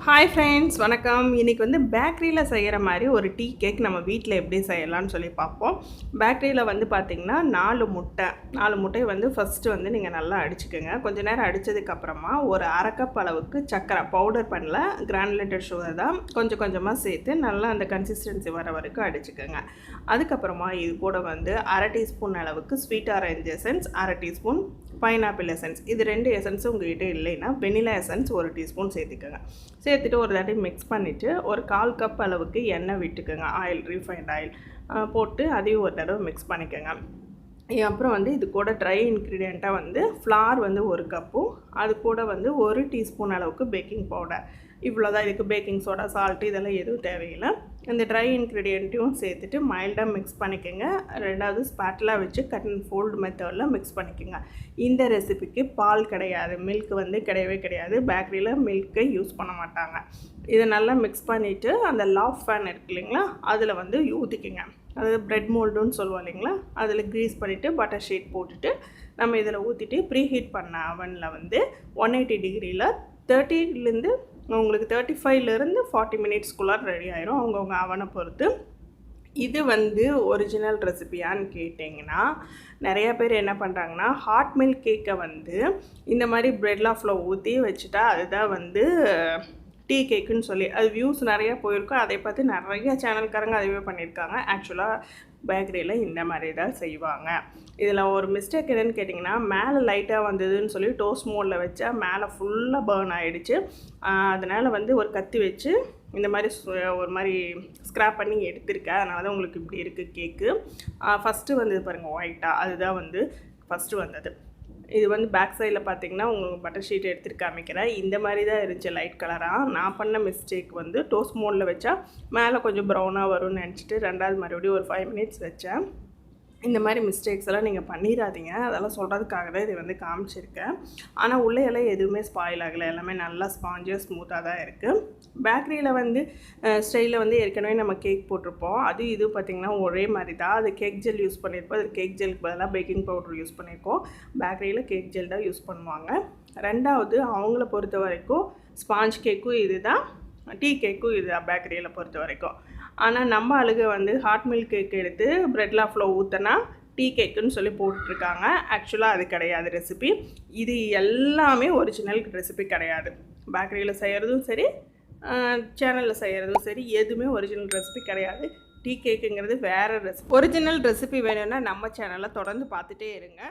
Hi friends, வணக்கம். இன்றைக்கி வந்து பேக்கரியில் செய்கிற மாதிரி ஒரு டீ கேக் நம்ம வீட்டில் எப்படி செய்யலாம்னு சொல்லி பார்ப்போம். பேக்கரியில் வந்து பார்த்திங்கன்னா 4 முட்டையை வந்து ஃபஸ்ட்டு வந்து நீங்கள் நல்லா அடிச்சுக்கோங்க. கொஞ்சம் நேரம் அடித்ததுக்கப்புறமா ஒரு அரை கப் அளவுக்கு சர்க்கரை, பவுடர் பண்ணல, கிரானுலேட்டட் சுகர் தான், கொஞ்சம் கொஞ்சமாக சேர்த்து நல்லா அந்த கன்சிஸ்டன்சி வர வரைக்கும் அடிச்சுக்கோங்க. அதுக்கப்புறமா இது கூட வந்து அரை டீஸ்பூன் அளவுக்கு ஸ்வீட் ஆரஞ்சு எசன்ஸ், அரை டீஸ்பூன் பைனாப்பிள் எசன்ஸ், இது 2 எசன்ஸும் உங்கள்கிட்ட இல்லைன்னா வெனிலா எசன்ஸ் 1 டீஸ்பூன் சேர்த்துக்கோங்க. சேர்த்துட்டு ஒரு தாட்டி மிக்ஸ் பண்ணிவிட்டு ஒரு 1/4 கப் அளவுக்கு எண்ணெய் விட்டுக்கோங்க. ஆயில், ரீஃபைண்ட் ஆயில் போட்டு அதையும் ஒரு தடவை மிக்ஸ் பண்ணிக்கோங்க. அப்புறம் வந்து இது கூட ட்ரை இன்க்ரீடியண்ட்டாக வந்து ஃப்ளார் வந்து 1 கப்பும், அது கூட வந்து 1 டீஸ்பூன் அளவுக்கு பேக்கிங் பவுடர், இவ்வளோதான். இதுக்கு பேக்கிங் சோடா, சால்ட்டு இதெல்லாம் எதுவும் தேவையில்லை. இந்த ட்ரை இன்க்ரீடியண்ட்டையும் சேர்த்துட்டு மைல்டாக மிக்ஸ் பண்ணிக்கோங்க. ரெண்டாவது ஸ்பாட்டிலாக வச்சு கட் அண்ட் ஃபோல்டு மெத்தடில் மிக்ஸ் பண்ணிக்கோங்க. இந்த ரெசிபிக்கு பால் கிடையாது, மில்க் வந்து கிடையவே கிடையாது. பேக்கரியில் மில்க்கை யூஸ் பண்ண மாட்டாங்க. இதை நல்லா மிக்ஸ் பண்ணிவிட்டு அந்த லாஃப் ஃபேன் இருக்கு இல்லைங்களா, அதில் வந்து ஊற்றிக்கோங்க. அதாவது ப்ரெட் மோல்டுன்னு சொல்லுவோம் இல்லைங்களா, அதில் க்ரீஸ் பண்ணிவிட்டு பட்டர் ஷீட் போட்டுட்டு நம்ம இதில் ஊற்றிட்டு ப்ரீ ஹீட் பண்ண அவனில் வந்து 180 டிகிரியில் 30லேருந்து உங்களுக்கு 35லேருந்து 40 மினிட்ஸ்க்குள்ளே ரெடி ஆயிரும், அவங்கவுங்க அவனை பொறுத்து. இது வந்து ஒரிஜினல் ரெசிபியான்னு கேட்டிங்கன்னா, நிறைய பேர் என்ன பண்ணுறாங்கன்னா ஹாட் மில்க் கேக்கை வந்து இந்த மாதிரி ப்ரெட் லாஃபில் ஊற்றி வச்சுட்டா அதுதான் வந்து டீ கேக்குன்னு சொல்லி அது வியூஸ் நிறையா போயிருக்கும். அதை பார்த்து நிறைய சேனல்காரங்க அதுவே பண்ணியிருக்காங்க. ஆக்சுவலாக பேக்கரியில் இந்த மாதிரி தான் செய்வாங்க. இதில் ஒரு மிஸ்டேக் என்னென்னு கேட்டிங்கன்னா, மேலே லைட்டாக வந்ததுன்னு சொல்லி டோஸ்ட் மோடில் வச்சா மேலே ஃபுல்லாக பர்ன் ஆகிடுச்சு. அதனால் வந்து ஒரு கத்தி வச்சு இந்த மாதிரி ஒரு மாதிரி ஸ்க்ராப் பண்ணி எடுத்திருக்கேன். அதனால தான் உங்களுக்கு இப்படி இருக்குது கேக்கு. ஃபஸ்ட்டு வந்தது பாருங்கள் ஒயிட்டாக, அதுதான் வந்து ஃபஸ்ட்டு வந்தது. இது வந்து பேக் சைடில் பார்த்தீங்கன்னா உங்களுக்கு பட்டர் ஷீட் எடுத்துட்டு காமிக்கிறேன். இந்த மாதிரி தான் இருந்துச்சு லைட் கலராக. நான் பண்ண மிஸ்டேக் வந்து டோஸ்ட் மோடில் வச்சா மேலே கொஞ்சம் ப்ரௌனாக வரும்னு நினச்சிட்டு ரெண்டாவது மறுபடியும் ஒரு 5 மினிட்ஸ் வச்சேன். இந்த மாதிரி மிஸ்டேக்ஸ் எல்லாம் நீங்கள் பண்ணிடாதீங்க. அதெல்லாம் சொல்கிறதுக்காக தான் இது வந்து காமிச்சிருக்கேன். ஆனால் உள்ளே எல்லாம் எதுவுமே ஸ்பாயில் ஆகலை, எல்லாமே நல்லா ஸ்பாஞ்சாக ஸ்மூத்தாக தான் இருக்குது. பேக்கரியில் வந்து ஸ்டைலில் வந்து ஏற்கனவே நம்ம கேக் போட்டிருப்போம். அது இது பார்த்திங்கன்னா ஒரே மாதிரி தான். அது கேக் ஜெல் யூஸ் பண்ணியிருப்போம். அது கேக் ஜெல்க்கு பதிலாக பேக்கிங் பவுடர் யூஸ் பண்ணியிருக்கோம். பேக்கரியில் கேக் ஜெல் தான் யூஸ் பண்ணுவாங்க. ரெண்டாவது அவங்கள பொறுத்த வரைக்கும் ஸ்பாஞ்ச் கேக்கும் இது தான், டீ கேக்கும் இது தான் பேக்கரியில் பொறுத்த வரைக்கும். ஆனால் நம்ம ஆளுங்க வந்து ஹாட் மில்க் கேக் எடுத்து ப்ரெட் லாஃபில் ஊற்றினா டீ கேக்குன்னு சொல்லி போட்டுட்ருக்காங்க. ஆக்சுவலாக அது கிடையாது ரெசிபி. இது எல்லாமே ஒரிஜினல் ரெசிபி கிடையாது. பேக்கரியில் செய்கிறதும் சரி, சேனலில் செய்கிறதும் சரி, எதுவுமே ஒரிஜினல் ரெசிபி கிடையாது. டீ கேக்குங்கிறது வேறு ரெசிபி. ஒரிஜினல் ரெசிபி வேணும்னா நம்ம சேனலை தொடர்ந்து பார்த்துட்டே இருங்க.